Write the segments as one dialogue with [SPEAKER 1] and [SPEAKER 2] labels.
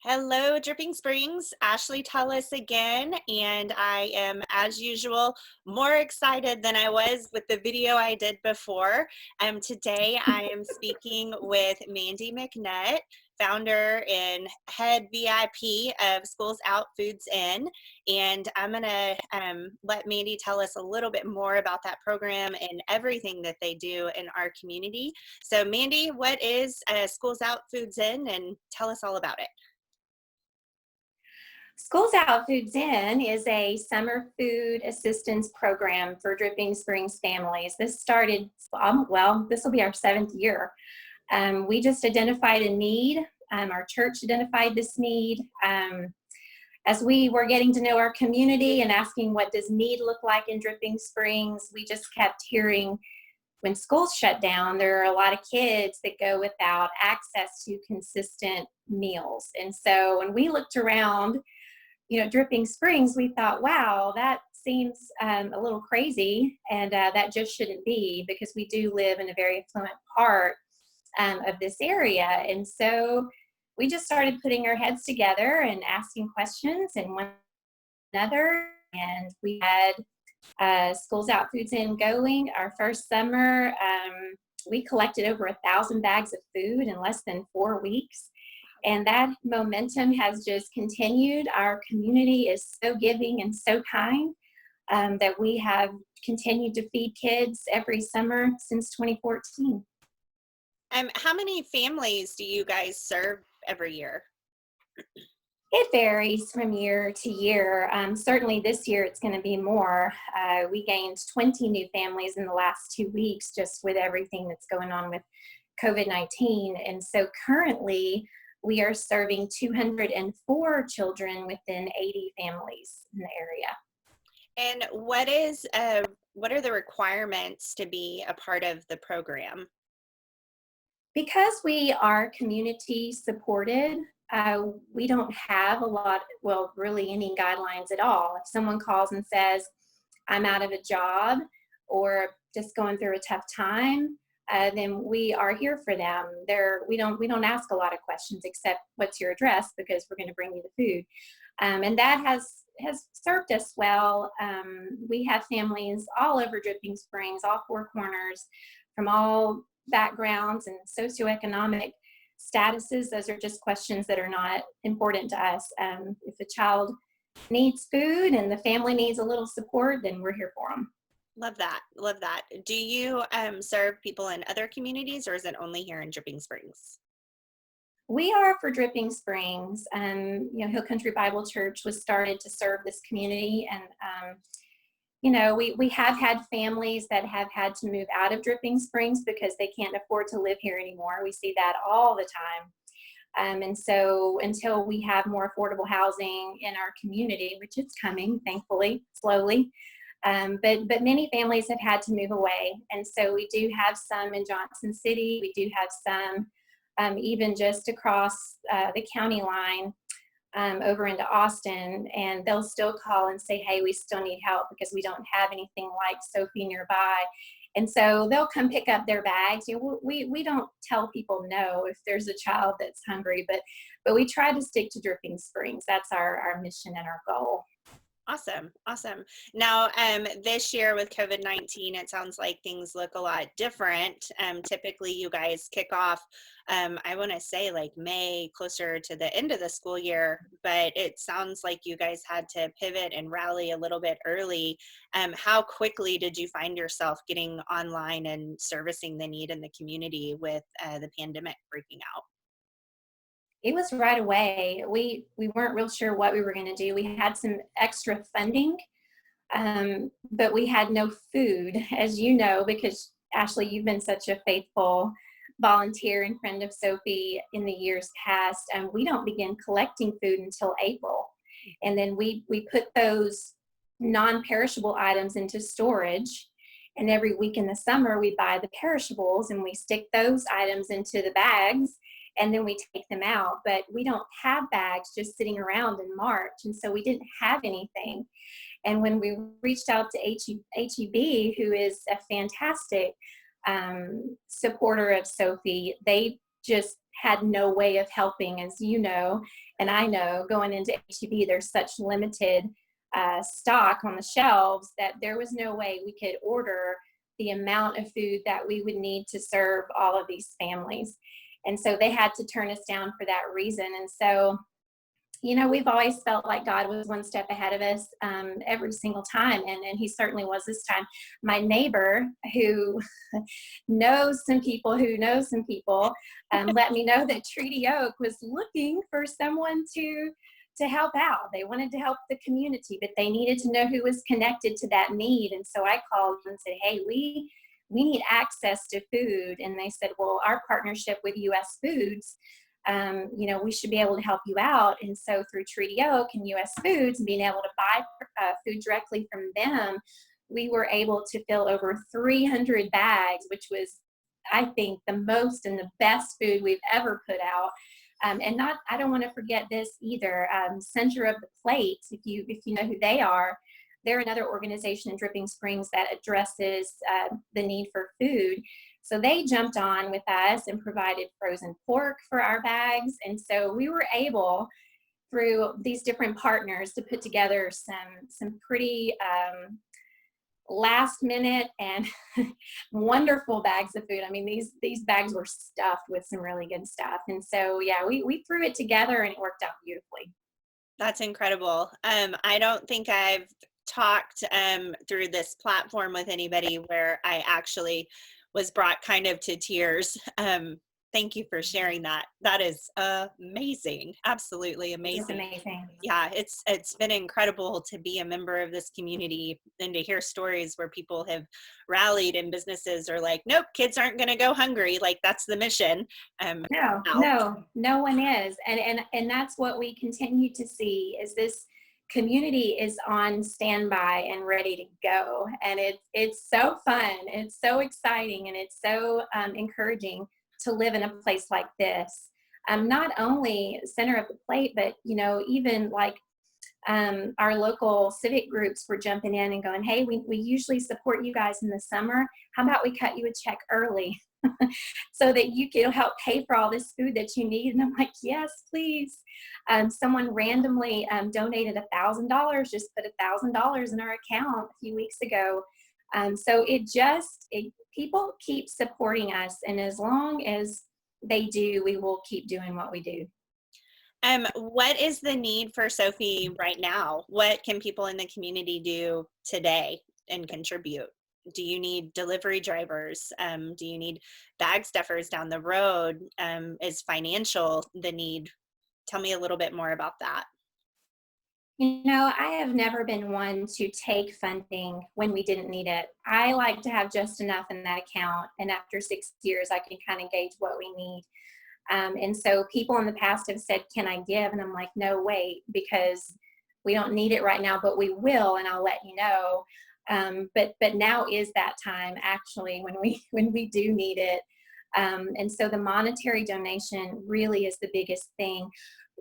[SPEAKER 1] Hello, Dripping Springs. Ashley Tullis again, and I am, as usual, more excited than I was with the video I did before. Today, I am speaking with Mandy McNutt, founder and head VIP of Schools Out Foods In, and I'm going to let Mandy tell us a little bit more about that program and everything that they do in our community. So, Mandy, what is Schools Out Foods In, and tell us all about it.
[SPEAKER 2] Schools Out Foods In is a summer food assistance program for Dripping Springs families. This started, this will be our seventh year. We just identified a need. Our church identified this need. As we were getting to know our community and asking what does need look like in Dripping Springs, we just kept hearing when schools shut down, there are a lot of kids that go without access to consistent meals. And so when we looked around, Dripping Springs, we thought, wow, that seems a little crazy, and that just shouldn't be, because we do live in a very affluent part of this area. And so we just started putting our heads together and asking questions and one another, and we had Schools Out Foods In going. Our first summer, we collected over 1,000 bags of food in less than 4 weeks. And that momentum has just continued. Our community is so giving and so kind that we have continued to feed kids every summer since 2014.
[SPEAKER 1] How many families do you guys serve every year?
[SPEAKER 2] It varies from year to year. Certainly this year it's going to be more. We gained 20 new families in the last 2 weeks just with everything that's going on with COVID-19. And so currently, we are serving 204 children within 80 families in the area.
[SPEAKER 1] And what are the requirements to be a part of the program?
[SPEAKER 2] Because we are community supported, we don't have really any guidelines at all. If someone calls and says, I'm out of a job or just going through a tough time, then we are here for them. We don't ask a lot of questions except what's your address, because we're going to bring you the food, and that has served us well. We have families all over Dripping Springs, all four corners, from all backgrounds and socioeconomic statuses. Those are just questions that are not important to us. If a child needs food and the family needs a little support, then we're here for them.
[SPEAKER 1] Love that. Love that. Do you serve people in other communities, or is it only here in Dripping Springs?
[SPEAKER 2] We are for Dripping Springs. Hill Country Bible Church was started to serve this community, and we have had families that have had to move out of Dripping Springs because they can't afford to live here anymore. We see that all the time. And so until we have more affordable housing in our community, which is coming, thankfully, slowly, but many families have had to move away. And so we do have some in Johnson City. We do have some even just across the county line over into Austin. And they'll still call and say, hey, we still need help because we don't have anything like Sophie nearby. And so they'll come pick up their bags. We don't tell people no if there's a child that's hungry, but we try to stick to Dripping Springs. That's our mission and our goal.
[SPEAKER 1] Awesome. Awesome. Now, this year with COVID-19, it sounds like things look a lot different. Typically, you guys kick off, I want to say like May, closer to the end of the school year, but it sounds like you guys had to pivot and rally a little bit early. How quickly did you find yourself getting online and servicing the need in the community with the pandemic breaking out?
[SPEAKER 2] It was right away. We weren't real sure what we were going to do. We had some extra funding, but we had no food, as you know, because Ashley, you've been such a faithful volunteer and friend of Sophie in the years past. We don't begin collecting food until April. And then we put those non-perishable items into storage. And every week in the summer, we buy the perishables and we stick those items into the bags, and then we take them out. But we don't have bags just sitting around in March, and so we didn't have anything. And when we reached out to HEB, who is a fantastic supporter of Sophie, they just had no way of helping, as you know, and I know going into HEB, there's such limited stock on the shelves that there was no way we could order the amount of food that we would need to serve all of these families. And so they had to turn us down for that reason. And so, you know, we've always felt like God was one step ahead of us every single time. And he certainly was this time. My neighbor, who knows some people who know some people, let me know that Treaty Oak was looking for someone to help out. They wanted to help the community, but they needed to know who was connected to that need. And so I called and said, hey, we need access to food. And they said, well, our partnership with US Foods, you know, we should be able to help you out. And so through Treaty Oak and US Foods and being able to buy food directly from them, we were able to fill over 300 bags, which was, I think, the most and the best food we've ever put out. And not, I don't want to forget this either. Center of the Plate, if you know who they are, they're another organization in Dripping Springs that addresses the need for food. So they jumped on with us and provided frozen pork for our bags. And so we were able, through these different partners, to put together some pretty last minute and wonderful bags of food. I mean, these bags were stuffed with some really good stuff. And so, yeah, we threw it together and it worked out beautifully.
[SPEAKER 1] That's incredible. I don't think I've talked through this platform with anybody where I actually was brought kind of to tears. Thank you for sharing that. That is amazing. Absolutely amazing.
[SPEAKER 2] It's amazing.
[SPEAKER 1] Yeah, it's been incredible to be a member of this community and to hear stories where people have rallied and businesses are like, nope, kids aren't going to go hungry. Like that's the mission.
[SPEAKER 2] No one is. And that's what we continue to see is this community is on standby and ready to go. And it's so fun. It's so exciting. And it's so encouraging to live in a place like this. Not only Center of the Plate, but, you know, even like our local civic groups were jumping in and going, hey, we usually support you guys in the summer. How about we cut you a check early so that you can help pay for all this food that you need? And I'm like, yes, please. Someone randomly donated $1,000, just put $1,000 in our account a few weeks ago. So people keep supporting us. And as long as they do, we will keep doing what we do.
[SPEAKER 1] What is the need for Sophie right now? What can people in the community do today and contribute? Do you need delivery drivers? Do you need bag stuffers down the road? Is financial the need? Tell me a little bit more about that.
[SPEAKER 2] You know, I have never been one to take funding when we didn't need it. I like to have just enough in that account. And after 6 years, I can kind of gauge what we need. And so people in the past have said, can I give? And I'm like, no, wait, because we don't need it right now, but we will, and I'll let you know. But now is that time actually when we do need it. And so the monetary donation really is the biggest thing.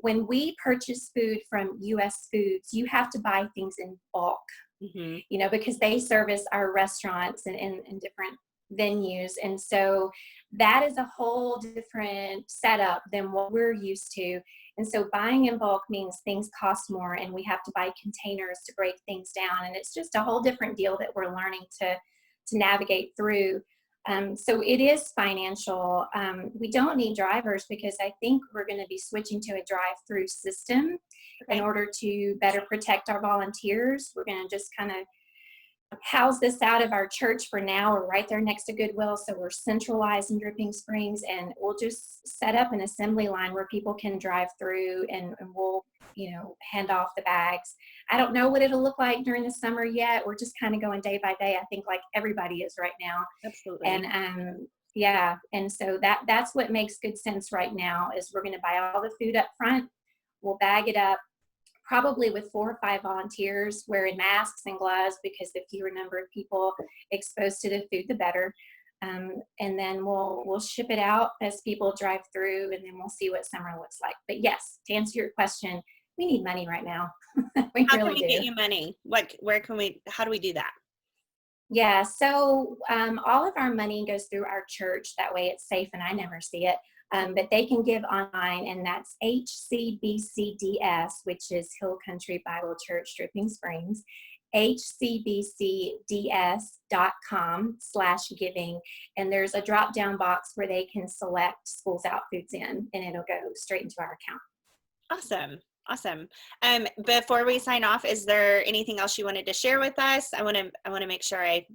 [SPEAKER 2] When we purchase food from US Foods, you have to buy things in bulk, you know, because they service our restaurants and different venues. And so that is a whole different setup than what we're used to. And so buying in bulk means things cost more and we have to buy containers to break things down. And it's just a whole different deal that we're learning to navigate through. So it is financial. We don't need drivers because I think we're going to be switching to a drive-through system in order to better protect our volunteers. We're going to just kind of house this out of our church for now. We're right there next to Goodwill, so we're centralized in Dripping Springs, and we'll just set up an assembly line where people can drive through and we'll, you know, hand off the bags. I don't know what it'll look like during the summer yet. We're just kind of going day by day, I think, like everybody is right now.
[SPEAKER 1] Absolutely.
[SPEAKER 2] And yeah, and so that's what makes good sense right now is we're going to buy all the food up front. We'll bag it up, probably with 4 or 5 volunteers wearing masks and gloves, because the fewer number of people exposed to the food, the better. And then we'll ship it out as people drive through, and then we'll see what summer looks like. But yes, to answer your question, we need money right now.
[SPEAKER 1] How can we get you money? How do we do that?
[SPEAKER 2] Yeah, so all of our money goes through our church. That way it's safe and I never see it. But they can give online, and that's HCBCDS, which is Hill Country Bible Church, Dripping Springs, hcbcds.com/giving. And there's a drop down box where they can select Schools Out Foods In, and it'll go straight into our account.
[SPEAKER 1] Awesome. Awesome. Before we sign off, is there anything else you wanted to share with us? I want to make sure I,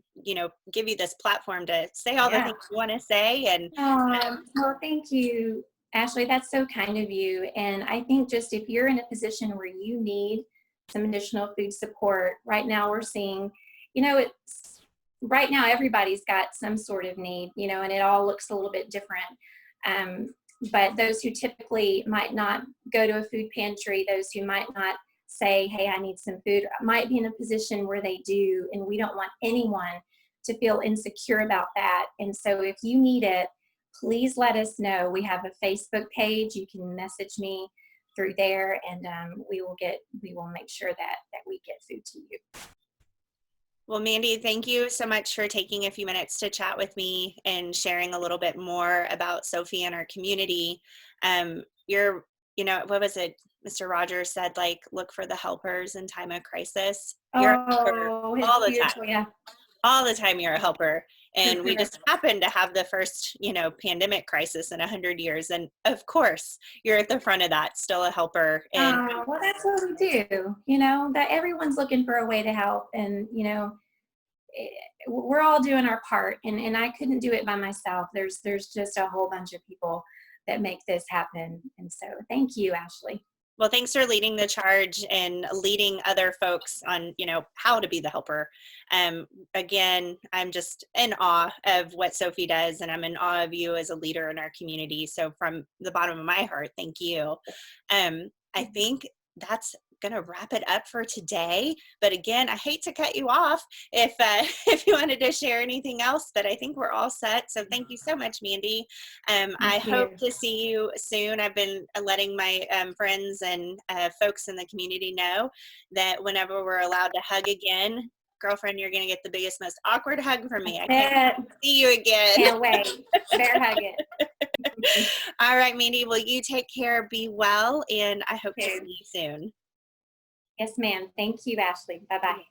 [SPEAKER 1] give you this platform to say all the
[SPEAKER 2] Yeah.
[SPEAKER 1] things you want to say. And
[SPEAKER 2] Well, thank you, Ashley. That's so kind of you. And I think just if you're in a position where you need some additional food support, right now we're seeing, it's right now everybody's got some sort of need, and it all looks a little bit different. But those who typically might not go to a food pantry, those who might not say, hey, I need some food, might be in a position where they do, and we don't want anyone to feel insecure about that. And so if you need it, please let us know. We have a Facebook page. You can message me through there, and we will make sure that we get food to you.
[SPEAKER 1] well, Mandy, thank you so much for taking a few minutes to chat with me and sharing a little bit more about Sophie and our community. What was it? Mr. Rogers said, like, look for the helpers in time of crisis. You're a helper all the time.
[SPEAKER 2] Yeah.
[SPEAKER 1] All the time you're a helper. And we just happened to have the first, pandemic crisis in 100 years. And of course, you're at the front of that, still a helper. And
[SPEAKER 2] Well, that's what we do, that everyone's looking for a way to help. And, we're all doing our part. And I couldn't do it by myself. There's just a whole bunch of people that make this happen. And so thank you, Ashley.
[SPEAKER 1] well, thanks for leading the charge and leading other folks on, how to be the helper. Again, I'm just in awe of what Sophie does, and I'm in awe of you as a leader in our community. So from the bottom of my heart, thank you. I think that's gonna wrap it up for today. But again, I hate to cut you off if if you wanted to share anything else, but I think we're all set. So thank you so much, Mandy. I hope to see you soon. I've been letting my friends and folks in the community know that whenever we're allowed to hug again, girlfriend, you're gonna get the biggest, most awkward hug from me. I can't wait to see you again.
[SPEAKER 2] Can't wait. Bear hug it.
[SPEAKER 1] All right, Mandy, well, you take care, be well, and I hope to see you soon.
[SPEAKER 2] Yes, ma'am. Thank you, Ashley. Bye-bye.